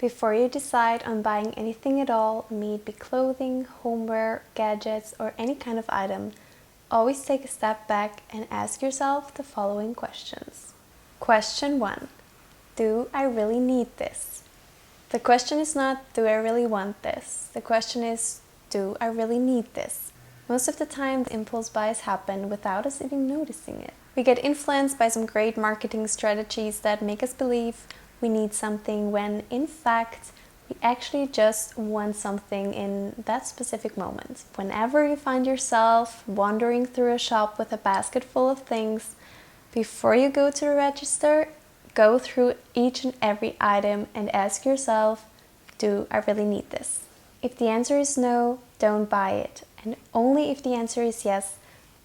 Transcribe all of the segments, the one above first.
Before you decide on buying anything at all, may it be clothing, homeware, gadgets, or any kind of item, always take a step back and ask yourself the following questions. Question 1. Do I really need this? The question is not, do I really want this? The question is, do I really need this? Most of the time, the impulse buys happen without us even noticing it. We get influenced by some great marketing strategies that make us believe we need something when, in fact, we actually just want something in that specific moment. Whenever you find yourself wandering through a shop with a basket full of things, before you go to the register, go through each and every item and ask yourself, do I really need this? If the answer is no, don't buy it. And only if the answer is yes,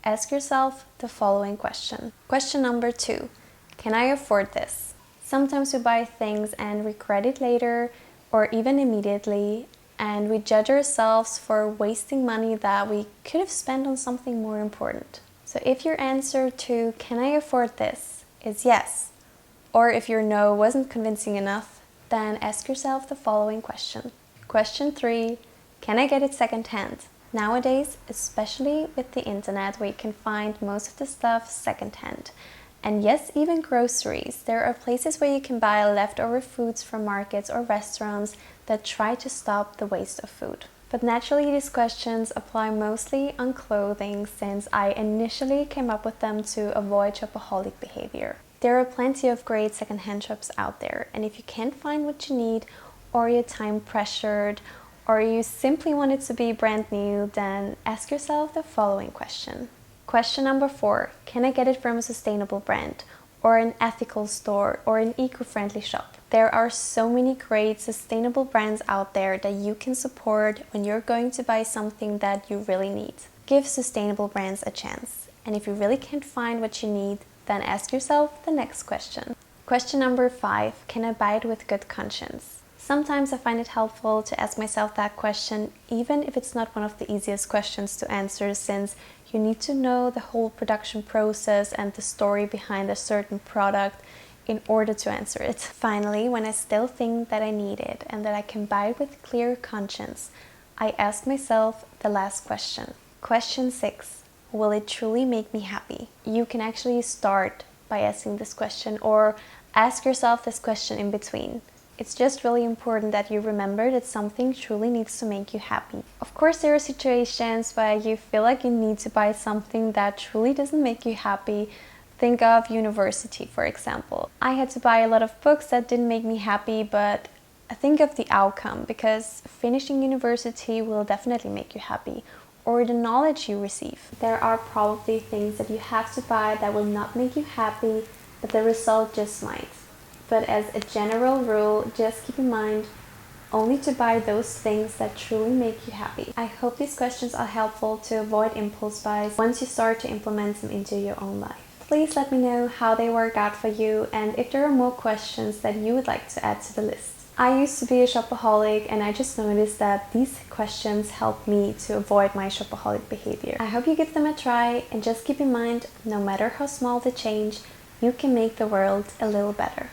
ask yourself the following question. Question number 2. Can I afford this? Sometimes we buy things and regret it later or even immediately, and we judge ourselves for wasting money that we could have spent on something more important. So if your answer to can I afford this is yes, or if your no wasn't convincing enough, then ask yourself the following question. Question 3. Can I get it secondhand? Nowadays, especially with the internet, where you can find most of the stuff secondhand. And yes, even groceries. There are places where you can buy leftover foods from markets or restaurants that try to stop the waste of food. But naturally, these questions apply mostly on clothing, since I initially came up with them to avoid shopaholic behavior. There are plenty of great secondhand shops out there, and if you can't find what you need, or you're time pressured, or you simply want it to be brand new, then ask yourself the following question. Question number 4. Can I get it from a sustainable brand, or an ethical store, or an eco-friendly shop? There are so many great sustainable brands out there that you can support when you're going to buy something that you really need. Give sustainable brands a chance. And if you really can't find what you need, then ask yourself the next question. Question number 5. Can I buy it with good conscience? Sometimes I find it helpful to ask myself that question, even if it's not one of the easiest questions to answer, since you need to know the whole production process and the story behind a certain product in order to answer it. Finally, when I still think that I need it and that I can buy it with clear conscience, I ask myself the last question. Question 6. Will it truly make me happy? You can actually start by asking this question, or ask yourself this question in between. It's just really important that you remember that something truly needs to make you happy. Of course, there are situations where you feel like you need to buy something that truly doesn't make you happy. Think of university, for example. I had to buy a lot of books that didn't make me happy, but think of the outcome, because finishing university will definitely make you happy, or the knowledge you receive. There are probably things that you have to buy that will not make you happy, but the result just might. But as a general rule, just keep in mind only to buy those things that truly make you happy. I hope these questions are helpful to avoid impulse buys once you start to implement them into your own life. Please let me know how they work out for you, and if there are more questions that you would like to add to the list. I used to be a shopaholic, and I just noticed that these questions help me to avoid my shopaholic behavior. I hope you give them a try, and just keep in mind, no matter how small the change, you can make the world a little better.